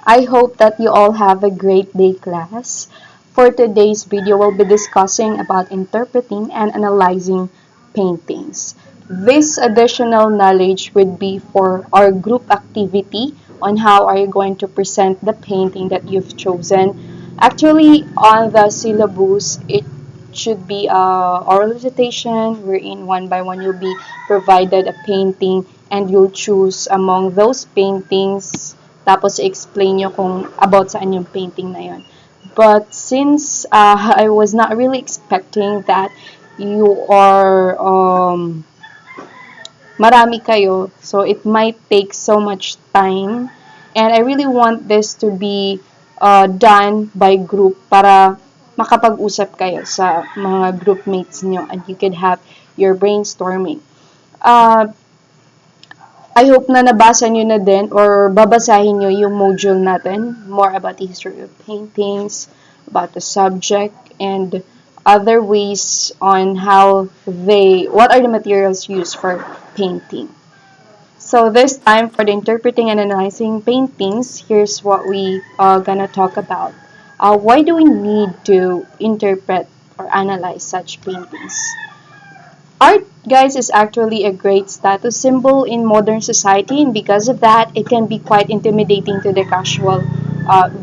I hope that you all have a great day, class. For today's video, we'll be discussing about interpreting and analyzing paintings. This additional knowledge would be for our group activity on how are you going to present the painting that you've chosen. Actually, on the syllabus, it should be a oral recitation wherein one by one you'll be provided a painting and you'll choose among those paintings tapos explain nyo kung about saan yung painting na yun. But since I was not really expecting that you are marami kayo, so it might take so much time. And I really want this to be done by group para makapag-usap kayo sa mga groupmates nyo and you could have your brainstorming. I hope na nabasa nyo na din or babasahin nyo yung module natin, more about the history of paintings, about the subject, and other ways on what are the materials used for painting. So this time for the interpreting and analyzing paintings, here's what we are gonna talk about. Why do we need to interpret or analyze such paintings? Art, guys, is actually a great status symbol in modern society, and because of that, it can be quite intimidating to the casual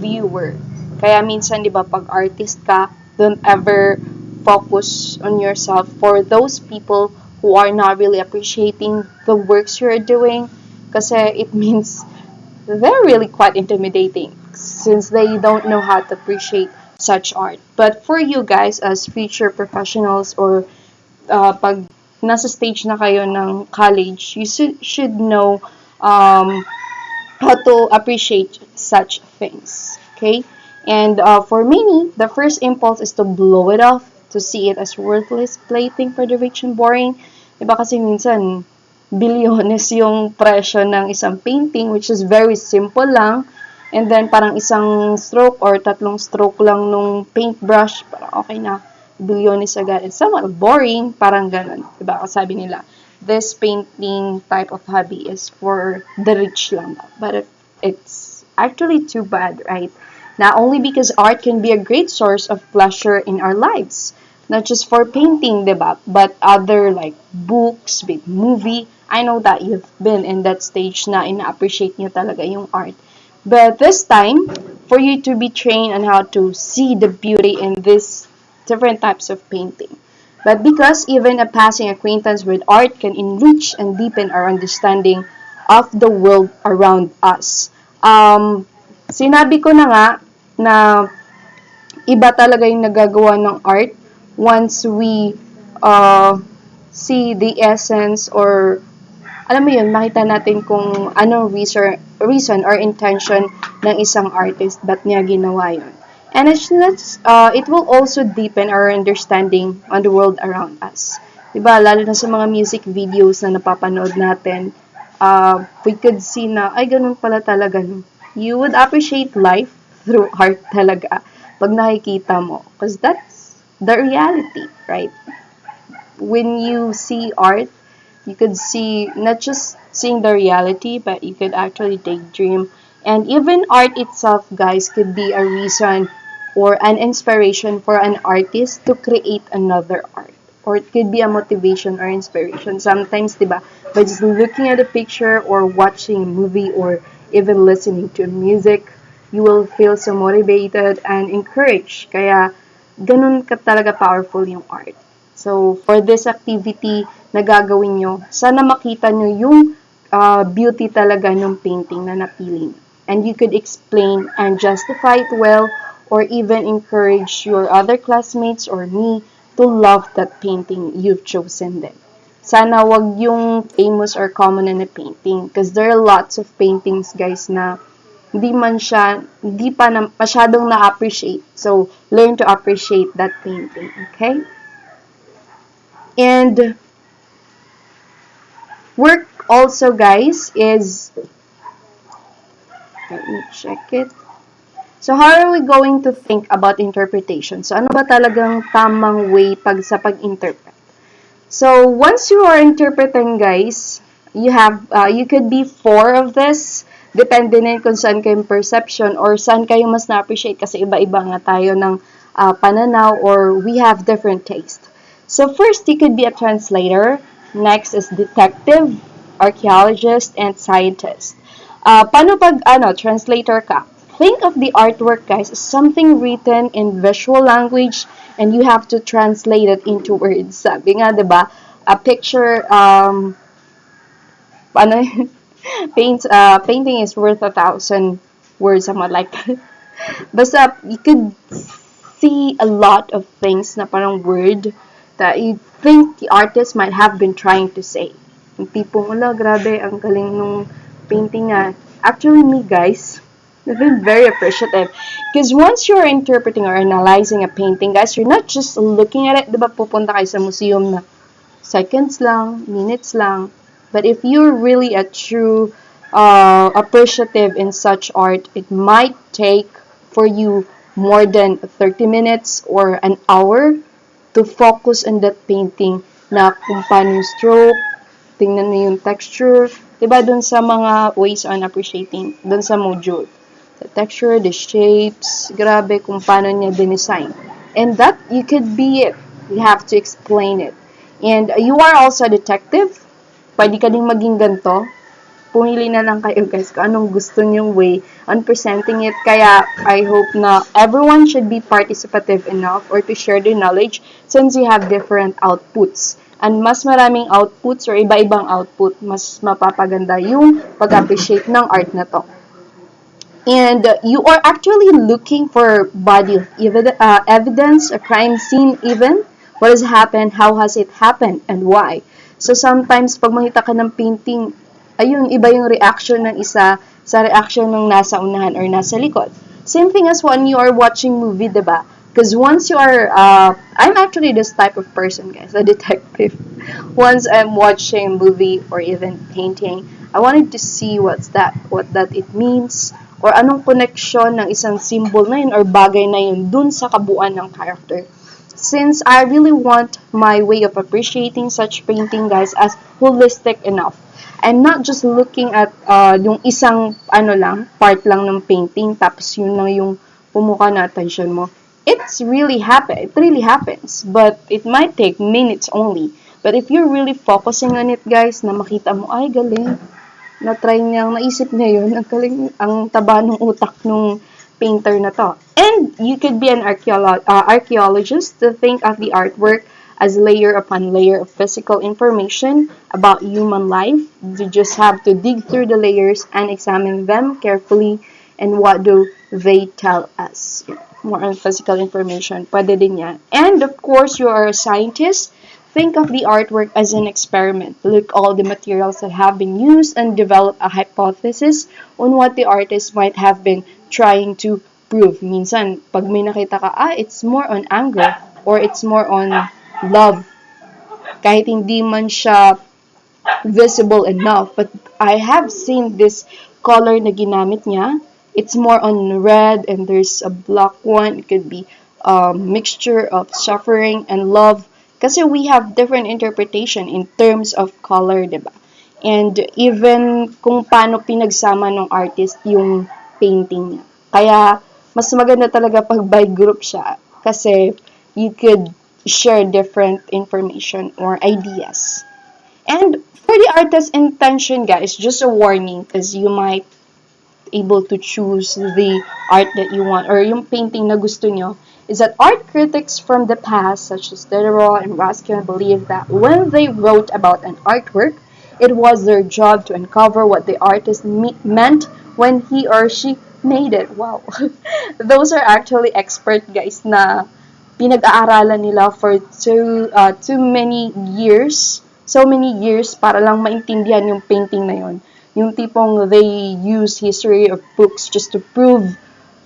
viewer. Kaya minsan, di ba, pag artist ka, don't ever focus on yourself for those people who are not really appreciating the works you're doing, kasi it means they're really quite intimidating since they don't know how to appreciate such art. But for you guys as future professionals or pag nasa stage na kayo ng college, you should know how to appreciate such things. Okay? And for many, the first impulse is to blow it off, to see it as worthless plaything for the rich and boring. Diba kasi minsan, bilyones yung presyo ng isang painting, which is very simple lang. And then, parang isang stroke or tatlong stroke lang nung paintbrush, parang okay na, bilyones agad. It's somewhat boring, parang ganun. Diba? Kasi sabi nila, this painting type of hobby is for the rich lang. But it's actually too bad, right? Not only because art can be a great source of pleasure in our lives, not just for painting, diba? But other like books, big movie. I know that you've been in that stage na ina-appreciate nyo talaga yung art. But this time, for you to be trained on how to see the beauty in this different types of painting. But because even a passing acquaintance with art can enrich and deepen our understanding of the world around us. Sinabi ko na nga na iba talaga yung nagagawa ng art once we see the essence or alam mo yun, makita natin kung anong reason or intention ng isang artist ba't niya ginawa yun. And it will also deepen our understanding on the world around us. Diba? Lalo na sa mga music videos na napapanood natin, we could see na, ay, ganun pala talaga. No? You would appreciate life through art talaga pag nakikita mo. Because that's the reality, right? When you see art, you could see not just seeing the reality, but you could actually daydream. And even art itself, guys, could be a reason or an inspiration for an artist to create another art. Or it could be a motivation or inspiration. Sometimes, diba, by just looking at a picture or watching a movie or even listening to music, you will feel so motivated and encouraged. Kaya, ganun ka talaga powerful yung art. So, for this activity na gagawin nyo, sana makita nyo yung beauty talaga ng painting na napili nyo. And you could explain and justify it well or even encourage your other classmates or me to love that painting you've chosen then. Sana wag yung famous or common na painting because there are lots of paintings, guys, na hindi pa masyadong na-appreciate. So, learn to appreciate that painting, okay? And work also, guys, is, let me check it. So, how are we going to think about interpretation? So, ano ba talagang tamang way sa pag-interpret? So, once you are interpreting, guys, you could be 4 of this. depende na yun kung saan kayong perception or saan kayo mas na-appreciate kasi iba-iba nga tayo ng pananaw or we have different taste. So first, you could be a translator. Next is detective, archaeologist, and scientist. Paano pag translator ka? Think of the artwork, guys, as something written in visual language and you have to translate it into words. Sabi nga, 'di ba? A picture ano painting is worth 1,000 words, somewhat like that. Basta, you could see a lot of things na parang word that you think the artist might have been trying to say. Yung tipong, wala, grabe, ang galing nung painting nga. Actually, me, guys, I've been very appreciative. Because once you're interpreting or analyzing a painting, guys, you're not just looking at it. Diba, pupunta kayo sa museum na seconds lang, minutes lang. But if you're really a true appreciative in such art, it might take for you more than 30 minutes or an hour to focus on that painting na kung paano yung stroke, tingnan mo yung texture, diba dun sa mga ways on appreciating, dun sa module. The texture, the shapes, grabe kung paano niya dinesign. And that, you could be it. You have to explain it. And you are also a detective. Pwede ka ding maging ganito. Pumili na lang kayo, guys, kung anong gusto nyong way on presenting it. Kaya, I hope na everyone should be participative enough or to share their knowledge since you have different outputs. And mas maraming outputs or iba-ibang output, mas mapapaganda yung pag-appreciate ng art na to. And you are actually looking for body of evidence, a crime scene even. What has happened? How has it happened? And why? So sometimes, pag makita ka ng painting, ayun, iba yung reaction ng isa sa reaction ng nasa unahan or nasa likod. Same thing as when you are watching movie, diba? Because once you are, I'm actually this type of person, guys, a detective. Once I'm watching movie or even painting, I wanted to see what that it means, or anong connection ng isang symbol na yun or bagay na yun dun sa kabuuan ng character. Since I really want my way of appreciating such painting, guys, as holistic enough. And not just looking at yung isang part lang ng painting, tapos yun lang yung pumuka na attention mo. It really happens, but it might take minutes only. But if you're really focusing on it, guys, na makita mo, ay, galing, na-try niyang, naisip niya yun, ang galing, ang taba ng utak nung painter na to. And you could be an archaeologist to think of the artwork as layer upon layer of physical information about human life. You just have to dig through the layers and examine them carefully and what do they tell us. More on physical information, pwede din yan. And of course, you are a scientist. Think of the artwork as an experiment. Look all the materials that have been used and develop a hypothesis on what the artist might have been trying to prove. Minsan, pag may nakita ka, it's more on anger or it's more on love. Kahit hindi man siya visible enough. But I have seen this color na ginamit niya. It's more on red and there's a black one. It could be a mixture of suffering and love. Kasi we have different interpretation in terms of color, diba? And even kung paano pinagsama ng artist yung painting niya. Kaya, mas maganda talaga pag by group siya. Kasi, you could share different information or ideas. And for the artist's intention, guys, just a warning because you might able to choose the art that you want or yung painting na gusto nyo is that art critics from the past such as Diderot and Ruskin believe that when they wrote about an artwork, it was their job to uncover what the artist meant when he or she made it. Wow. Those are actually expert guys na pinag-aaralan nila for too many years, so many years para lang maintindihan yung painting na yon. Yung tipong they use history of books just to prove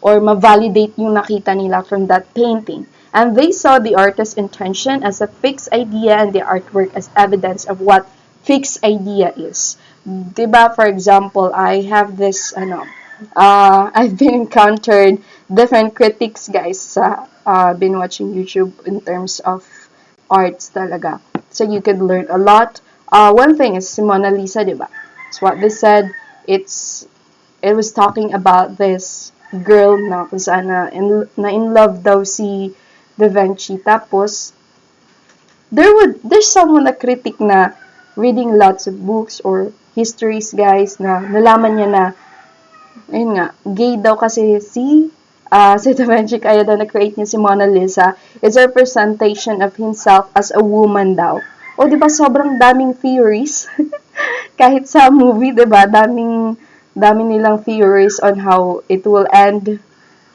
or ma-validate yung nakita nila from that painting. And they saw the artist's intention as a fixed idea and the artwork as evidence of what fixed idea is. Diba, for example, I have this, I've been encountered different critics, guys, sa been watching YouTube in terms of arts talaga. So you could learn a lot. One thing is si Mona Lisa, diba? It's what they said. It's it was talking about this girl na kung saan na in love daw si Da Vinci. Tapos, there's someone na critic na reading lots of books or histories, guys, na nalaman niya na, ayun nga, gay daw kasi si Da Vinci, kaya daw na-create niya si Mona Lisa. It's a representation of himself as a woman daw. O, di ba, sobrang daming theories. Kahit sa movie, di ba, daming nilang theories on how it will end.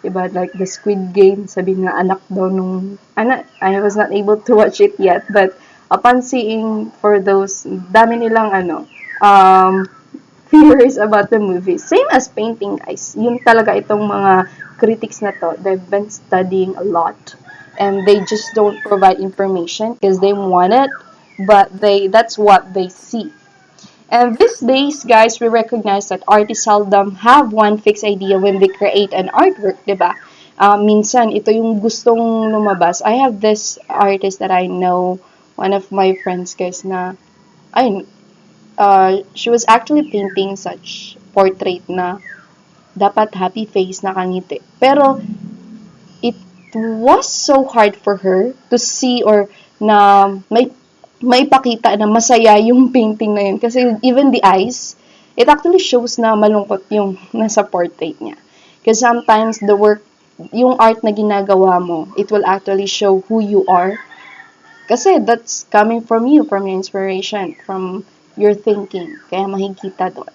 Diba, like the Squid Game, sabi nga anak daw nung, I was not able to watch it yet, but upon seeing for those, dami nilang theories about the movie. Same as painting, guys. Yun talaga itong mga critics na to. They've been studying a lot. And they just don't provide information because they want it, but that's what they see. And these days, guys, we recognize that artists seldom have one fixed idea when they create an artwork, di ba? Minsan, ito yung gustong lumabas. I have this artist that I know, one of my friends, guys, na, ayun, she was actually painting such portrait na dapat happy face, nakangiti. Pero, it was so hard for her to see or na may pakita na masaya yung painting na yun. Kasi even the eyes, it actually shows na malungkot yung nasa portrait niya. Because sometimes yung art na ginagawa mo, it will actually show who you are. Kasi that's coming from you, from your inspiration, from your thinking. Kaya makikita doon.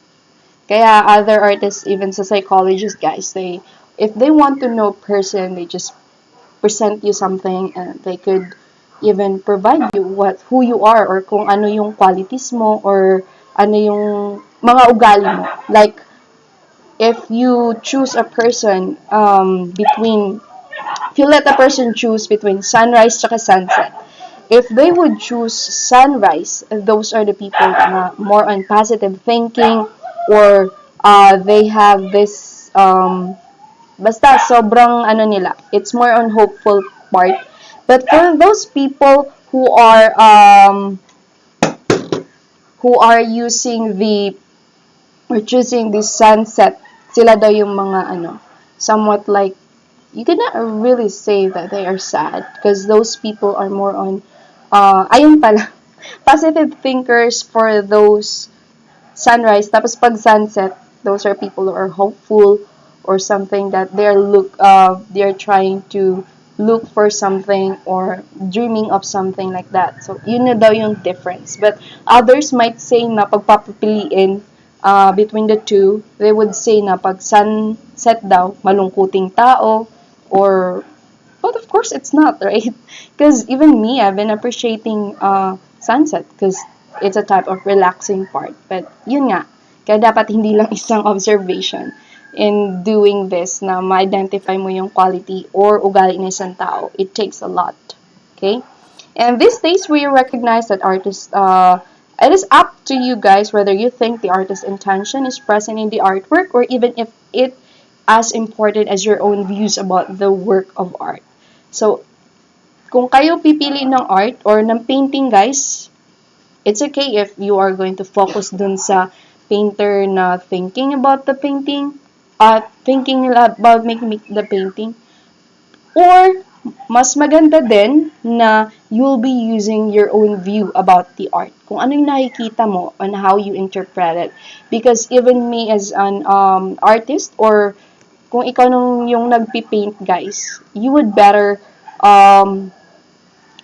Kaya other artists, even sa psychologists, guys, if they want to know person, they just present you something and they could even provide you who you are or kung ano yung qualities mo or ano yung mga ugali mo. Like, if you choose a person if you let a person choose between sunrise tsaka sunset, if they would choose sunrise, those are the people na more on positive thinking or they have this basta sobrang nila, it's more on hopeful part. But for those people who are using or choosing the sunset, sila daw yung mga somewhat like, you cannot really say that they are sad because those people are more on ayun pala, positive thinkers for those sunrise. Tapos pag sunset, those are people who are hopeful or something that they're trying to look for something or dreaming of something like that. So, yun na daw yung difference. But others might say na pagpapiliin between the two, they would say na pag sunset daw, malungkuting tao or, but of course it's not, right? Because even me, I've been appreciating sunset because it's a type of relaxing part. But yun nga, kaya dapat hindi lang isang observation in doing this na ma-identify mo yung quality or ugali ng isang tao. It takes a lot. Okay? And these days, we recognize that artists, it is up to you guys whether you think the artist's intention is present in the artwork or even if it as important as your own views about the work of art. So, kung kayo pipili ng art or ng painting, guys, it's okay if you are going to focus dun sa painter na thinking about the painting, thinking nila about making the painting, or mas maganda din na you'll be using your own view about the art. Kung ano yung nakikita mo on how you interpret it. Because even me as an artist or kung ikaw yung nagpipaint, guys, you would better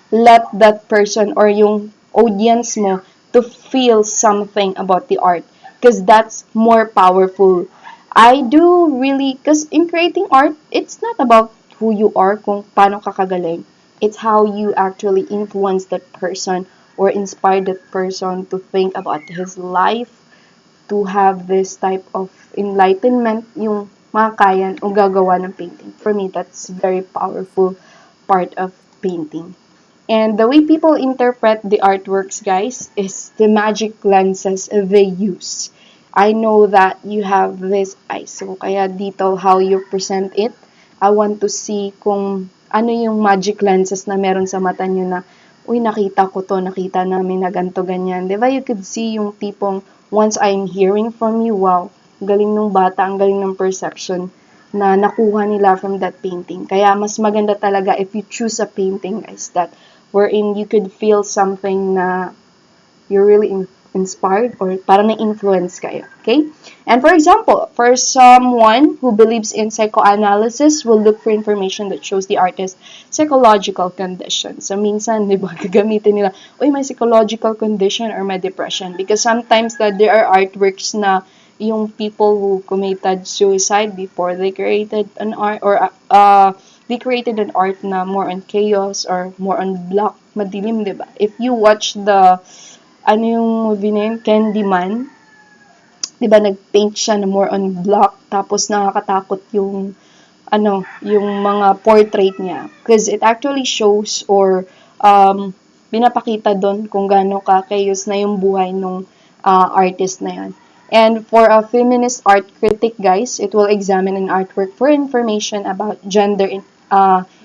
let that person or yung audience mo to feel something about the art. Because that's more powerful. I do really, because in creating art, it's not about who you are, kung paano ka kagaling. It's how you actually influence that person or inspire that person to think about his life, to have this type of enlightenment, yung makakayan o gagawa ng painting. For me, that's very powerful part of painting. And the way people interpret the artworks, guys, is the magic lenses they use. I know that you have this eyes. So, kaya dito, how you present it, I want to see kung ano yung magic lenses na meron sa mata nyo na, uy, nakita ko to, nakita namin na ganito, ganyan. Diba, you could see yung tipong, once I'm hearing from you, wow, galing nung bata, ang galing ng perception na nakuha nila from that painting. Kaya mas maganda talaga if you choose a painting, guys, that wherein you could feel something na you're really inspired or parang na-influence kayo. Okay? And for example, for someone who believes in psychoanalysis will look for information that shows the artist's psychological condition. So, minsan, di ba, gagamitin nila, uy, may psychological condition or may depression. Because sometimes that there are artworks na yung people who committed suicide before they created an art or they created an art na more on chaos or more on black, madilim, di ba? If you watch the ano yung movie na yun, Candyman, di ba nag-paint siya na more on black, tapos nakakatakot yung, yung mga portrait niya. Because it actually shows or pinapakita doon kung gaano ka-chaos na yung buhay nung artist na yun. And for a feminist art critic, guys, it will examine an artwork for information about gender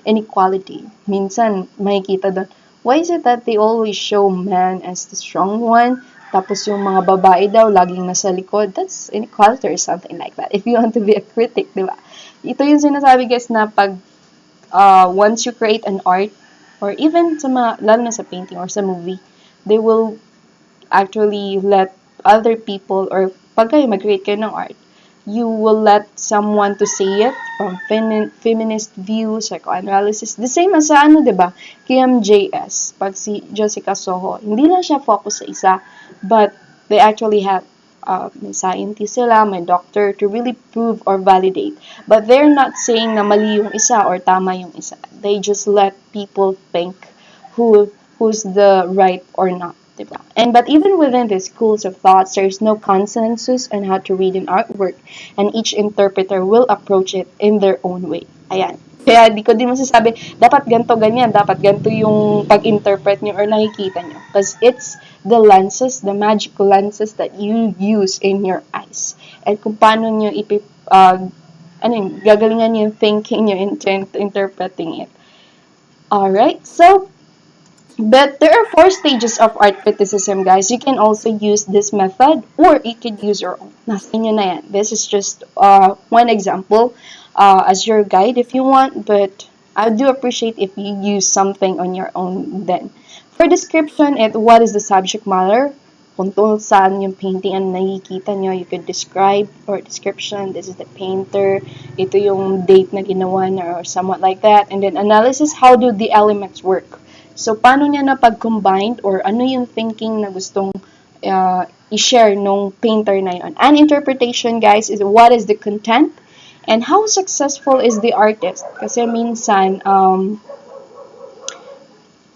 inequality. Minsan, makikita doon, why is it that they always show man as the strong one, tapos yung mga babae daw laging nasa likod? That's inequality or something like that. If you want to be a critic, di ba? Ito yung sinasabi, guys, na pag once you create an art, or even sa mga, lalo na sa painting or sa movie, they will actually let other people, or pag kayo mag-create kayo ng art, you will let someone to see it from feminist view, psychoanalysis. The same as sa diba? KMJS, pag si Jessica Soho, hindi lang siya focus sa isa, but they actually have may scientist sila, may doctor to really prove or validate. But they're not saying na mali yung isa or tama yung isa. They just let people think who's the right or not. Diba? But even within the schools of thoughts, there is no consensus on how to read an artwork, and each interpreter will approach it in their own way. Ayan. Kaya di ko din masasabi, dapat ganito, ganyan, dapat ganito yung pag-interpret nyo or nakikita nyo. Because it's the lenses, the magical lenses that you use in your eyes. And kung paano nyo gagalingan nyo yung thinking nyo into interpreting it. Alright, so, but there are 4 stages of art criticism, guys. You can also use this method or you could use your own. Nasa inyo na yan. This is just one example as your guide if you want, but I do appreciate if you use something on your own then. For description, what is the subject matter? Kung tungkol saan yung painting ang nakikita nyo, you could describe or description, this is the painter, ito yung date na ginawa niya or somewhat like that. And then analysis, how do the elements work? So, paano niya na pag-combined or ano yung thinking na gustong i-share nung painter na yun. And interpretation, guys, is what is the content and how successful is the artist. Kasi minsan,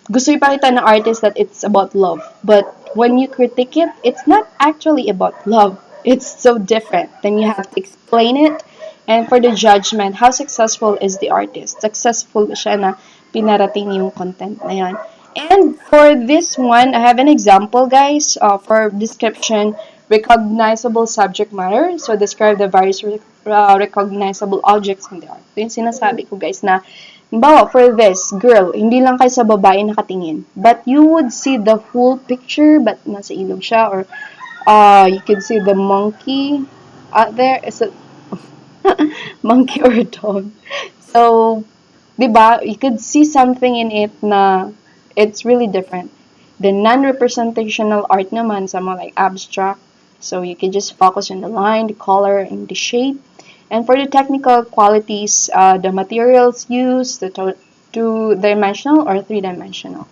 gusto ipakita ng artist that it's about love. But when you critique it, it's not actually about love. It's so different. Then you have to explain it. And for the judgment, how successful is the artist? Successful siya na pinarating yung content na yan. And for this one, I have an example, guys, for description, recognizable subject matter. So, describe the various recognizable objects in the art. So, yung sinasabi ko, guys, na, halimbawa, for this girl, hindi lang kayo sa babae nakatingin. But you would see the full picture, but nasa ilog siya, or you could see the monkey out there. Is it monkey or a dog? So, diba, you could see something in it na it's really different. The non-representational art naman, somewhat like abstract. So you can just focus on the line, the color, and the shape. And for the technical qualities, the materials used, the two-dimensional or three-dimensional.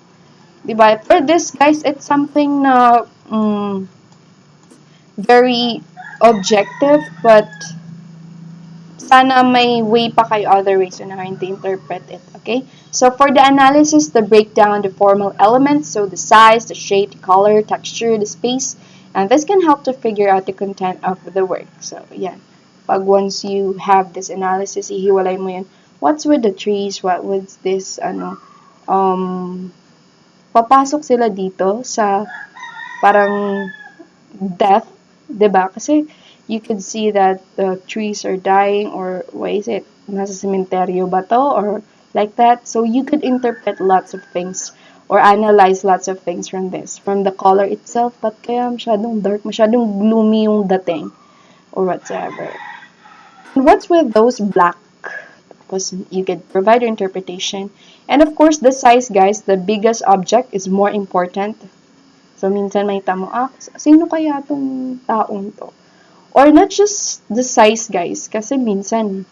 Diba? For this, guys, it's something na very objective, but sana may way pa kayo other ways on how to interpret it, okay? So, for the analysis, the breakdown, the formal elements, so the size, the shape, the color, texture, the space, and this can help to figure out the content of the work. So, yeah. Pag once you have this analysis, ihiwalay mo yun. What's with the trees? What with this, papasok sila dito sa parang death, diba? Kasi, you could see that the trees are dying, or what is it? Nasa cementerio ba to? Or like that. So you could interpret lots of things or analyze lots of things from this. From the color itself, but kaya masyadong dark, masyadong gloomy yung dating. or whatsoever. And what's with those black? Because you could provide your interpretation. And of course, the size, guys, the biggest object is more important. So, minsan may tamo, sino kaya tong taong to? Or not just the size, guys, kasi minsan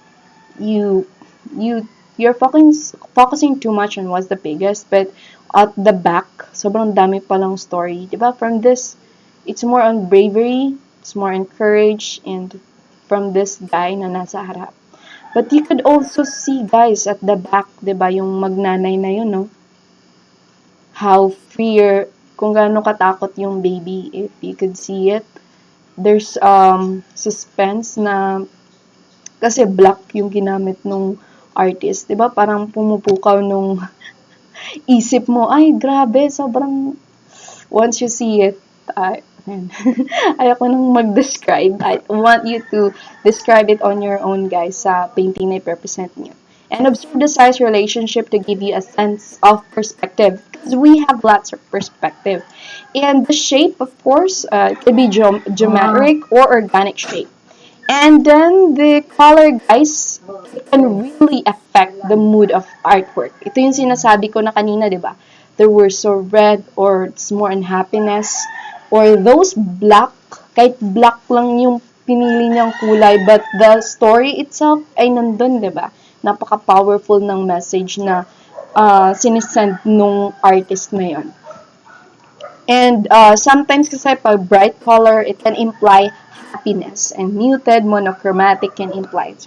you you you're focusing too much on what's the biggest, but at the back, sobrang dami palang story, 'di ba? From this, it's more on bravery, it's more on courage, and from this guy na nasa harap. But you could also see, guys, at the back, 'di ba, yung magnanay na yun, no? How fear, kung gaano katakot yung baby, if you could see it. There's suspense na kasi black yung ginamit nung artist, 'di ba? Parang pumupukaw nung isip mo, ay grabe, sobrang once you see it, ayoko nang mag-describe. I want you to describe it on your own, guys, sa painting na i-represent niyo. And observe the size relationship to give you a sense of perspective. Because we have lots of perspective. And the shape, of course, it could be geometric or organic shape. And then the color, guys, can really affect the mood of artwork. Ito yung sinasabi ko na kanina, di ba? There were so red or it's more in happiness. Or those black, kahit black lang yung pinili niyang kulay, but the story itself ay nandun, di ba? Napaka-powerful ng message na sinisend nung artist na yon. And sometimes kasi pag bright color, it can imply happiness. And muted, monochromatic can imply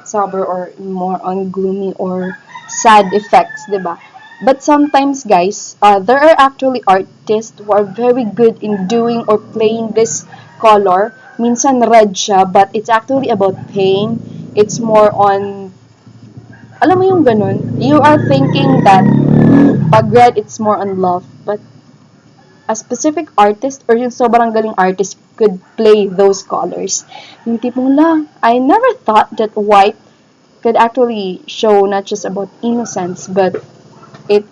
sober or more on gloomy or sad effects, diba? But sometimes, guys, there are actually artists who are very good in doing or playing this color. Minsan red siya, but it's actually about pain. It's more on, alam mo yung ganun? You are thinking that pag red, it's more on love. But a specific artist or yung sobrang galing artist could play those colors. Yung tipong I never thought that white could actually show not just about innocence, but it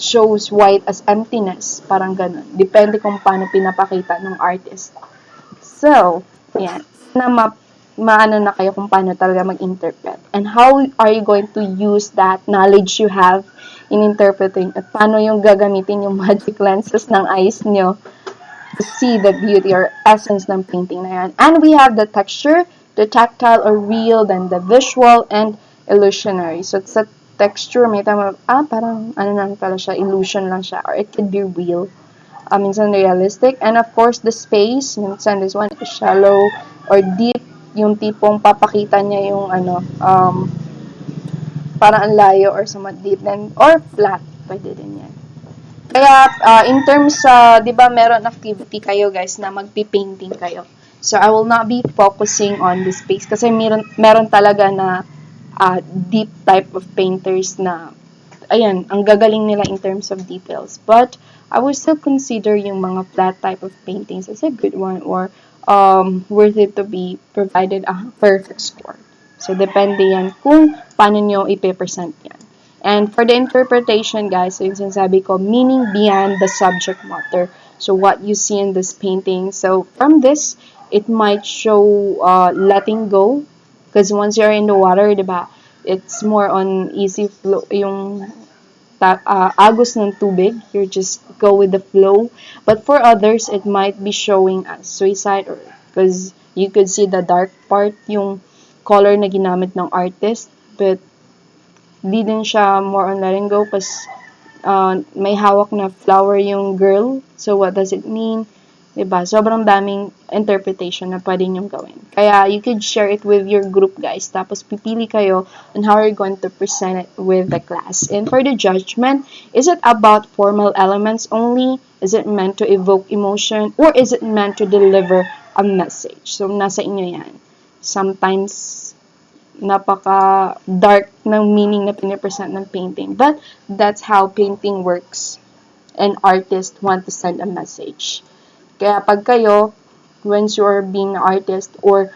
shows white as emptiness. Parang ganun. Depende kung paano pinapakita ng artist. So, yan. Maano na kayo kung paano talaga mag-interpret. And how are you going to use that knowledge you have in interpreting at paano yung gagamitin yung magic lenses ng eyes nyo to see the beauty or essence ng painting na yan. And we have the texture, the tactile or real, then the visual and illusionary. So, sa texture, may tama, parang ano lang pala siya, illusion lang siya, or it could be real. Minsan realistic. And of course, the space, minsan this one is shallow or deep, yung tipong papakita niya yung parang ang layo or somewhat deep, then, or flat, pwede din yan. Kaya, in terms sa, di ba, meron activity kayo, guys, na magpi-painting kayo. So, I will not be focusing on the space kasi meron talaga na deep type of painters na, ayan, ang gagaling nila in terms of details. But, I would still consider yung mga flat type of paintings as a good one or worth it to be provided a perfect score. So, depende yan kung paano nyo ipe-present yan. And for the interpretation, guys, so yung sinasabi ko, meaning beyond the subject matter. So, what you see in this painting. So, from this, it might show letting go. Because once you're in the water, diba, it's more on easy flow, yung agos ng tubig. You just go with the flow. But for others, it might be showing as suicide or because you could see the dark part, yung color na ginamit ng artist. But di din siya more on letting go because may hawak na flower yung girl. So what does it mean? Diba? Sobrang daming interpretation na pwede niyong gawin. Kaya you could share it with your group, guys. Tapos pipili kayo on how you're going to present it with the class. And for the judgment, is it about formal elements only? Is it meant to evoke emotion? Or is it meant to deliver a message? So, nasa inyo yan. Sometimes, napaka-dark ng meaning na pinipresent ng painting. But, that's how painting works. And artists want to send a message. Kaya pag kayo, once you are being an artist, or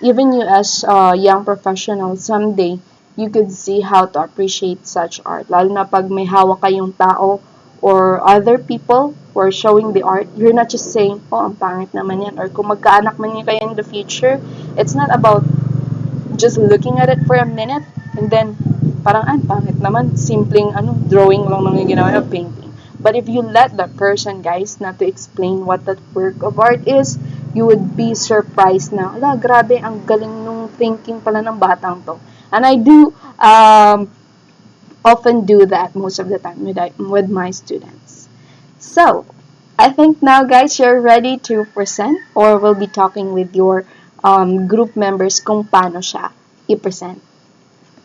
even you as a young professional, someday, you could see how to appreciate such art. Lalo na pag may hawak kayong tao, or other people who are showing the art, you're not just saying, oh, ang pangit naman yan. Or kung magkaanak man yun kayo in the future, it's not about just looking at it for a minute and then parang pangit naman, simpleng drawing lang naman yung ginawa, painting. But if you let that person, guys, not to explain what that work of art is, you would be surprised na, ala, grabe, ang galing nung thinking pala ng batang to. And I do often do that most of the time with my students. So, I think now, guys, you're ready to present or we'll be talking with your group members kung paano siya i-present.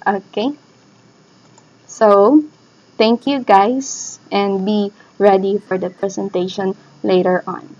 Okay? So, thank you, guys, and be ready for the presentation later on.